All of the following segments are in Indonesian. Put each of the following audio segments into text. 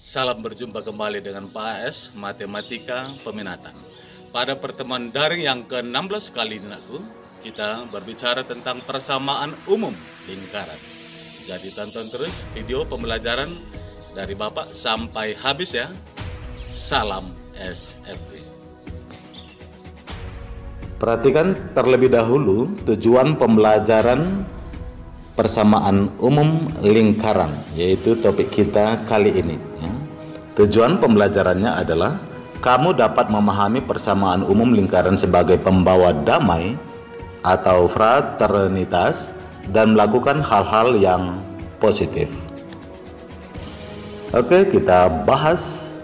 Salam berjumpa kembali dengan Pak AS Matematika Peminatan. Pada pertemuan daring yang ke-16 kali ini kita berbicara tentang persamaan umum lingkaran. Jadi tonton terus video pembelajaran dari Bapak sampai habis ya. Salam SFB. Perhatikan terlebih dahulu tujuan pembelajaran persamaan umum lingkaran, yaitu topik kita kali ini ya. Tujuan pembelajarannya adalah kamu dapat memahami persamaan umum lingkaran sebagai pembawa damai atau fraternitas dan melakukan hal-hal yang positif. Oke, kita bahas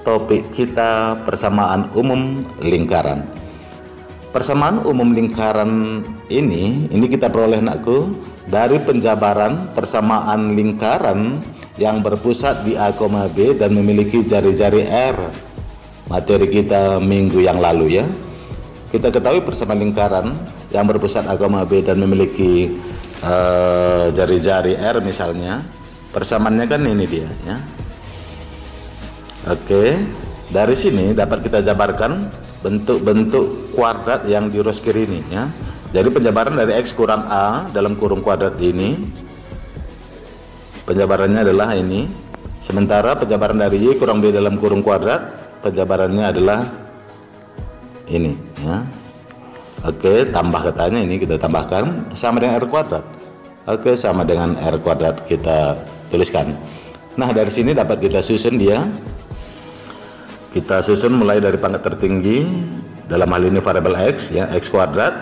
topik kita persamaan umum lingkaran. Persamaan umum lingkaran ini kita peroleh nakku dari penjabaran persamaan lingkaran yang berpusat di A, B dan memiliki jari-jari R. Materi kita minggu yang lalu ya. Kita ketahui persamaan lingkaran yang berpusat A, B dan memiliki jari-jari R misalnya. Persamaannya kan ini dia ya. Oke, dari sini dapat kita jabarkan bentuk-bentuk kuadrat yang diurus kiri ini ya. Jadi penjabaran dari X kurang A dalam kurung kuadrat ini, penjabarannya adalah ini. Sementara penjabaran dari Y kurang B dalam kurung kuadrat, penjabarannya adalah ini ya. Oke, tambah katanya ini kita tambahkan sama dengan R kuadrat. Oke, sama dengan R kuadrat kita tuliskan. Nah, dari sini dapat kita susun dia. Kita susun mulai dari pangkat tertinggi, dalam hal ini variabel X ya, X kuadrat,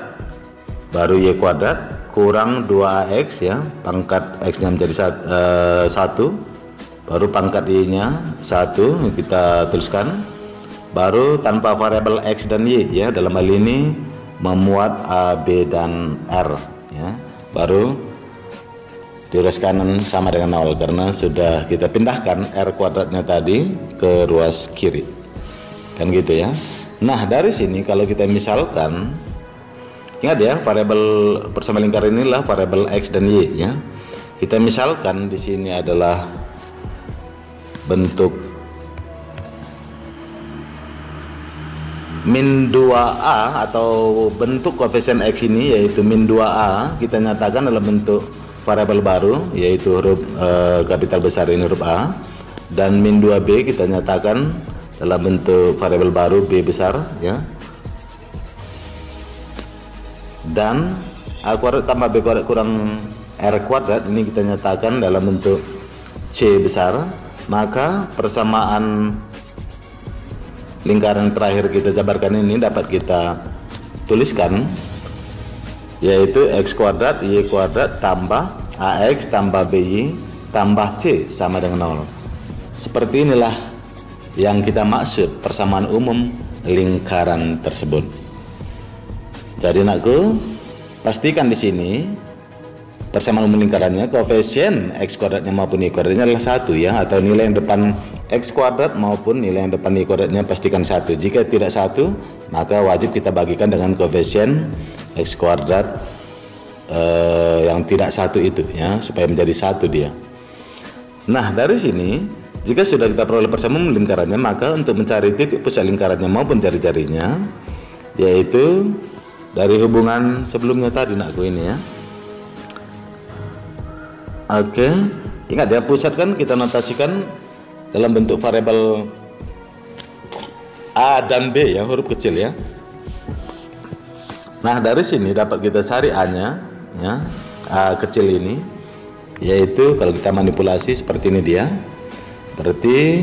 baru Y kuadrat, kurang 2AX ya, pangkat X-nya menjadi 1, baru pangkat Y-nya 1, kita tuliskan, baru tanpa variabel X dan Y ya, dalam hal ini memuat A, B, dan R ya, baru di ruas kanan sama dengan 0 karena sudah kita pindahkan R kuadratnya tadi ke ruas kiri kan gitu ya. Nah, dari sini kalau kita misalkan, ingat ya, variabel persamaan lingkaran inilah variabel X dan Y ya. Kita misalkan di sini adalah bentuk min 2A atau bentuk koefisien X ini yaitu min 2A, kita nyatakan dalam bentuk variabel baru yaitu huruf kapital besar ini huruf A, dan min 2B kita nyatakan dalam bentuk variabel baru B besar ya, dan A kuadrat tambah B kuadrat kurang R kuadrat ini kita nyatakan dalam bentuk C besar. Maka persamaan lingkaran terakhir kita jabarkan ini dapat kita tuliskan yaitu X kuadrat Y kuadrat tambah AX tambah BY tambah C sama dengan 0. Seperti inilah yang kita maksud persamaan umum lingkaran tersebut. Jadi nakku, pastikan di sini persamaan umum lingkarannya koefisien X kuadratnya maupun Y kuadratnya adalah 1 ya, atau nilai yang depan X kuadrat maupun nilai yang depan Y kuadratnya pastikan 1. Jika tidak 1, maka wajib kita bagikan dengan koefisien X kuadrat yang tidak 1 itu ya, supaya menjadi 1 dia. Nah, dari sini jika sudah kita peroleh persamaan lingkarannya, maka untuk mencari titik pusat lingkarannya maupun jari-jarinya, yaitu dari hubungan sebelumnya tadi nakku ini ya. Oke, ingat ya, pusat kan kita notasikan dalam bentuk variabel A dan B ya, huruf kecil ya. Nah, dari sini dapat kita cari A-nya ya, A kecil ini, yaitu kalau kita manipulasi seperti ini dia. Berarti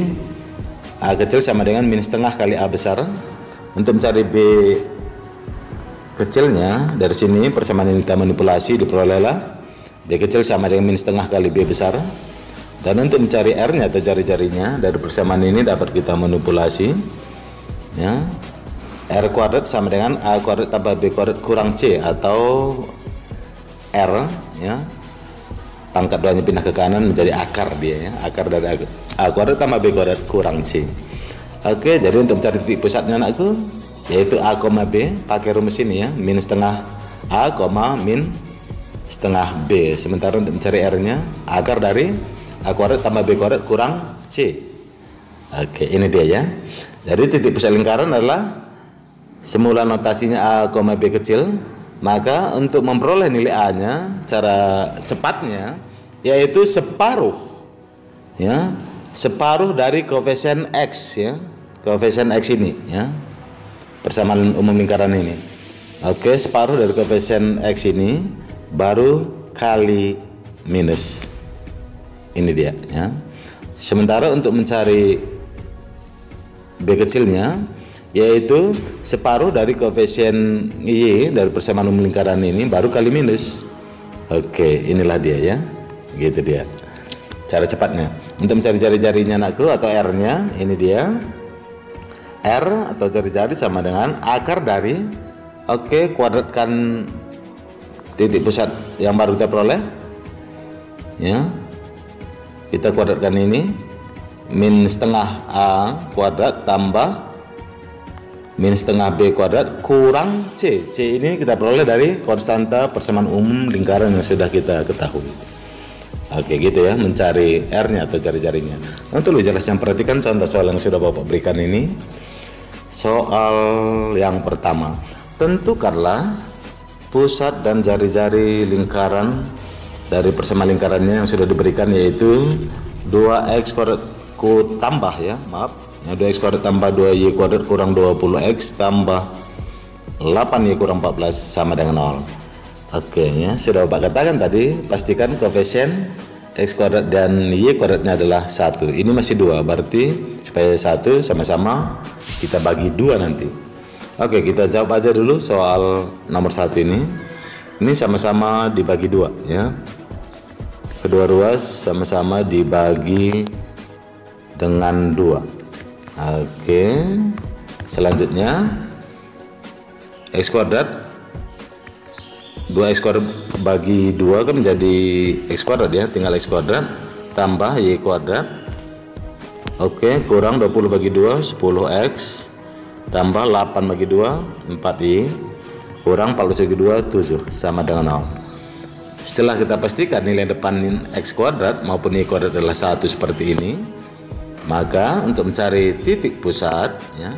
A kecil sama dengan min setengah kali A besar. Untuk mencari B kecilnya, dari sini persamaan ini kita manipulasi, diperolehlah B kecil sama dengan min setengah kali B besar. Dan untuk mencari R-nya atau jari-jarinya, dari persamaan ini dapat kita manipulasi ya. R kuadrat sama dengan A kuadrat tambah B kuadrat kurang C, atau R ya, pangkat 2-nya pindah ke kanan menjadi akar dia ya, akar dari A kuadrat tambah B kuadrat kurang C. Oke, jadi untuk mencari titik pusatnya anakku, yaitu A, B, pakai rumus ini ya, min setengah A, min setengah B. Sementara untuk mencari R-nya, akar dari A kuadrat tambah B kuadrat kurang C. Oke, ini dia ya. Jadi titik pusat lingkaran adalah semula notasinya A, B kecil. Maka untuk memperoleh nilai A-nya, cara cepatnya yaitu separuh, ya, separuh dari koefisien X, ya, koefisien X ini, ya, persamaan umum lingkaran ini. Oke, separuh dari koefisien X ini baru kali minus. Ini dia, ya. Sementara untuk mencari B kecilnya, yaitu separuh dari koefisien Y dari persamaan umum lingkaran ini baru kali minus. Oke, inilah dia ya, gitu dia cara cepatnya. Untuk mencari jari-jarinya anakku atau R-nya, ini dia. R atau jari-jari sama dengan akar dari, oke, kuadratkan titik pusat yang baru kita peroleh, ya. Kita kuadratkan ini, min setengah A kuadrat tambah min setengah B kuadrat kurang C. C ini kita peroleh dari konstanta persamaan umum lingkaran yang sudah kita ketahui. Oke, gitu ya, mencari R-nya atau jari-jarinya. Untuk lebih jelasnya perhatikan contoh soal yang sudah Bapak berikan ini. Soal yang pertama, tentukanlah pusat dan jari-jari lingkaran dari persamaan lingkarannya yang sudah diberikan, yaitu 2x kuadrat ku tambah, ya, maaf, 2x kuadrat tambah 2y kuadrat kurang 20x tambah 8y kurang 14 sama dengan 0. Oke, ya, sudah Bapak katakan tadi, pastikan koefisien x kuadrat dan y kuadratnya adalah 1. Ini masih 2, berarti supaya 1 sama-sama kita bagi 2 nanti. Oke, kita jawab aja dulu soal nomor 1 ini. Ini sama-sama dibagi 2, ya. Kedua ruas sama-sama dibagi dengan 2. Oke, selanjutnya x kuadrat, 2x kuadrat bagi 2 kan menjadi x kuadrat, ya, tinggal x kuadrat tambah y kuadrat, oke, kurang 20 bagi 2 10x tambah 8 bagi 2 4y kurang 14 bagi 2 7 sama dengan 0. Setelah kita pastikan nilai depan x kuadrat maupun y kuadrat adalah 1 seperti ini, maka untuk mencari titik pusat, ya,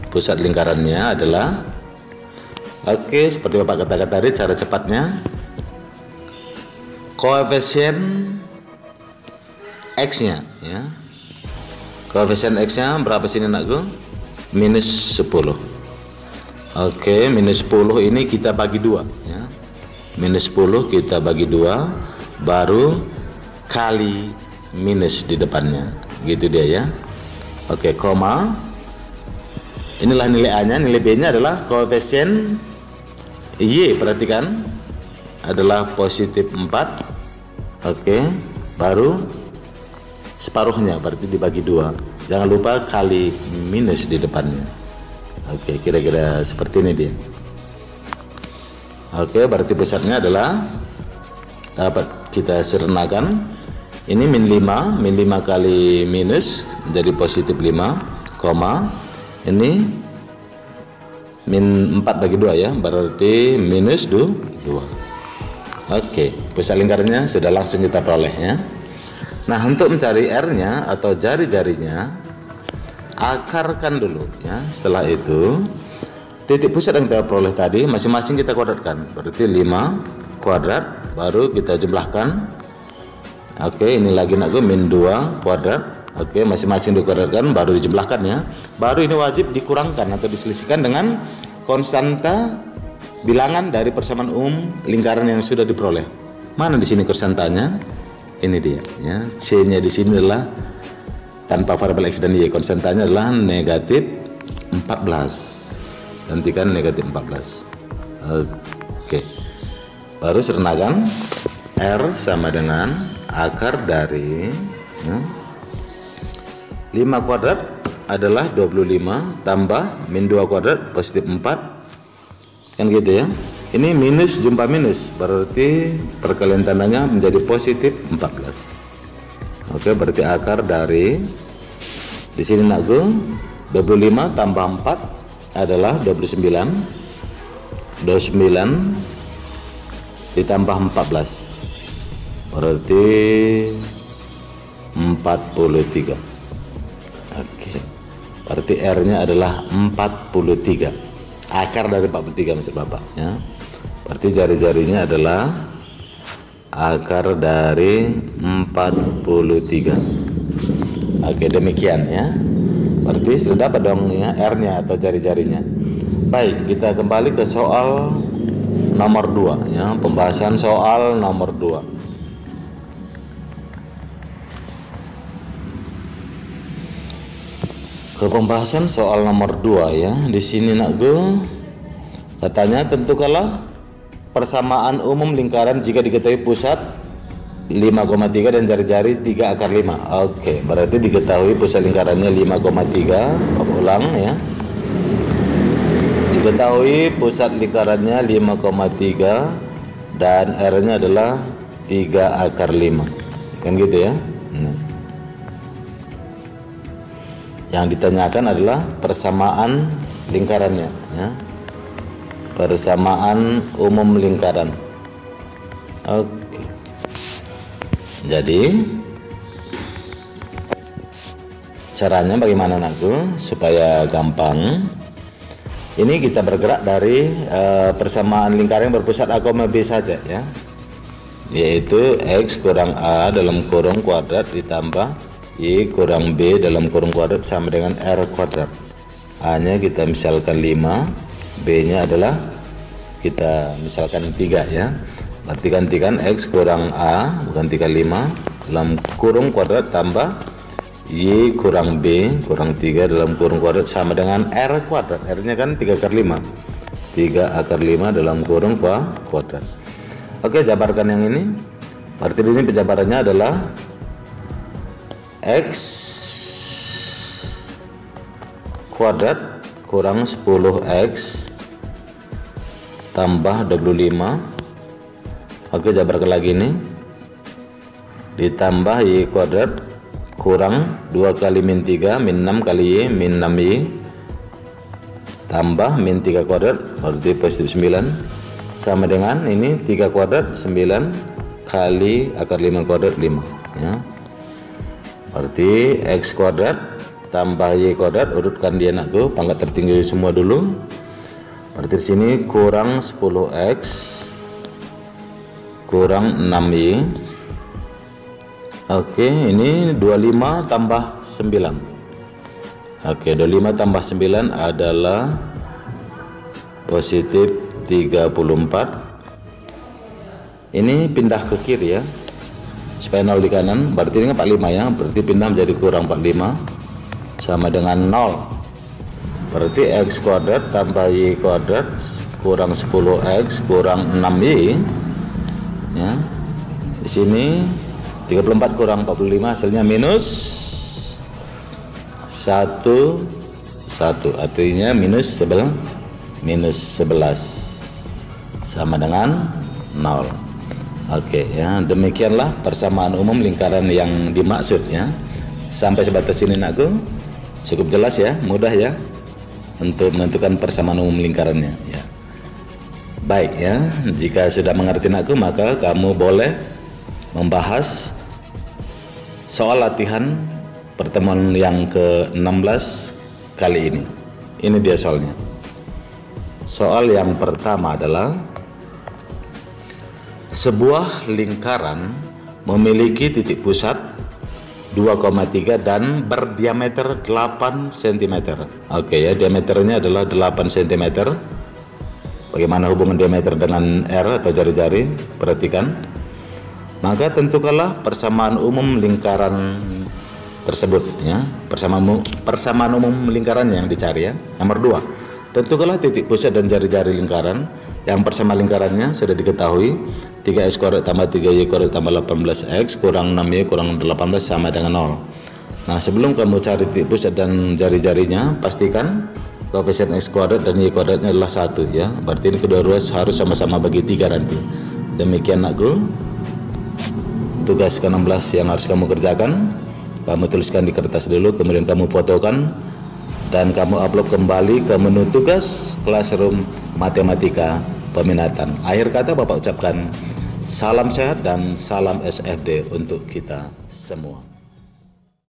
pusat lingkarannya adalah, oke, seperti Bapak katakan tadi, cara cepatnya koefisien X-nya, ya, koefisien X-nya berapa sini anakku? Minus 10. Oke, minus 10 ini kita bagi 2, ya, minus 10 kita bagi 2 baru kali minus di depannya, gitu dia, ya. Oke, koma, inilah nilai A nya. Nilai B nya adalah koefisien Y, perhatikan, adalah positif 4. Oke, baru separuhnya, berarti dibagi 2, jangan lupa kali minus di depannya. Oke, kira-kira seperti ini dia. Oke, berarti pusatnya adalah dapat kita sederhanakan. Ini min 5 kali minus menjadi positif 5, koma, ini min 4 bagi 2, ya, berarti minus 2. Oke, pusat lingkarannya sudah langsung kita peroleh, ya. Nah, untuk mencari R-nya atau jari-jarinya, akarkan dulu, ya. Setelah itu titik pusat yang kita peroleh tadi masing-masing kita kuadratkan, berarti 5 kuadrat baru kita jumlahkan. Oke, ini lagi nak gue min 2 kuadrat. Oke, masing-masing dikuadratkan baru dijumlahkan, ya. Baru ini wajib dikurangkan atau diselisihkan dengan konstanta bilangan dari persamaan umum lingkaran yang sudah diperoleh. Mana di sini konstantanya? Ini dia, ya. C-nya di sini adalah tanpa variabel x dan y, konstantanya adalah negatif 14. Gantikan negatif 14. Oke. Baru sederhanakan R sama dengan akar dari, ya, 5 kuadrat adalah 25 tambah min 2 kuadrat positif 4, kan gitu, ya. Ini minus jumpa minus, berarti perkalian tandanya menjadi positif 14. Oke, berarti akar dari, di sini nakku 25 tambah 4 adalah 29 ditambah 14 berarti 43. Berarti R-nya adalah 43. Akar dari 43 maksud Bapak ya. Berarti jari-jarinya adalah akar dari 43. Oke, demikian ya. Berarti sudah dapat dong ya R-nya atau jari-jarinya. Baik, kita kembali ke soal nomor 2 ya, pembahasan soal nomor 2. Ke pembahasan soal nomor 2 ya. Di sini nakku katanya tentukanlah persamaan umum lingkaran jika diketahui pusat 5,3 dan jari-jari 3 akar 5. Oke, berarti diketahui pusat lingkarannya 5,3. Ulang ya. Diketahui pusat lingkarannya 5,3 dan R-nya adalah 3 akar 5. Kan gitu ya. Yang ditanyakan adalah persamaan lingkarannya ya. Persamaan umum lingkaran. Oke. Jadi caranya bagaimana nakku supaya gampang? Ini kita bergerak dari persamaan lingkaran yang berpusat A, B saja ya. Yaitu X kurang A dalam kurung kuadrat ditambah Y kurang B dalam kurung kuadrat sama dengan R kuadrat. A-nya kita misalkan 5, B-nya adalah kita misalkan 3 ya. Berarti gantikan X kurang A bukan 35 dalam kurung kuadrat tambah Y kurang B kurang 3 dalam kurung kuadrat sama dengan R kuadrat. R-nya kan 3 akar 5. 3 akar 5 dalam kurung kuadrat. Oke, jabarkan yang ini. Berarti ini penjabarannya adalah X kuadrat kurang 10X tambah 25. Oke, jabarkan lagi nih. Ditambah Y kuadrat kurang 2 kali min 3 min 6 kali Y min 6Y tambah min 3 kuadrat berarti positif 9 sama dengan ini 3 kuadrat 9 kali akar 5 kuadrat 5 ya. Berarti X kuadrat tambah Y kuadrat, urutkan dia nakku, pangkat tertinggi semua dulu. Berarti di sini kurang 10X kurang 6Y. Oke, ini 25 tambah 9. Oke, 25 tambah 9 adalah positif 34. Ini pindah ke kiri ya, supaya 0 di kanan. Berarti ini 45 ya, berarti pindah menjadi kurang 45 sama dengan 0. Berarti X kuadrat tambah Y kuadrat kurang 10X kurang 6Y ya. Di sini 34 kurang 45 hasilnya minus 1 artinya minus 11 sama dengan 0. Oke ya, demikianlah persamaan umum lingkaran yang dimaksud ya. Sampai sebatas ini nakku, cukup jelas ya, mudah ya untuk menentukan persamaan umum lingkarannya ya. Baik ya, jika sudah mengerti nakku, maka kamu boleh membahas soal latihan pertemuan yang ke-16 kali ini. Ini dia soalnya. Soal yang pertama adalah sebuah lingkaran memiliki titik pusat 2,3 dan berdiameter 8 cm. Oke ya, diameternya adalah 8 cm. Bagaimana hubungan diameter dengan R atau jari-jari? Perhatikan. Maka tentukanlah persamaan umum lingkaran tersebut ya. Persamaan umum lingkaran yang dicari ya. Nomor 2, tentukanlah titik pusat dan jari-jari lingkaran yang persamaan lingkarannya sudah diketahui. 3x kuadrat tambah 3y kuadrat tambah 18x kurang 6y kurang 18 sama dengan 0. Nah, sebelum kamu cari titik pusat dan jari-jarinya, pastikan koefisien x kuadrat dan y kuadratnya adalah 1 ya. Berarti ini kedua ruas harus sama-sama bagi 3 nanti. Demikian nakku tugas ke-16 yang harus kamu kerjakan. Kamu tuliskan di kertas dulu, kemudian kamu fotokan dan kamu upload kembali ke menu tugas Classroom Matematika Peminatan. Akhir kata Bapak ucapkan salam sehat dan salam SFD untuk kita semua.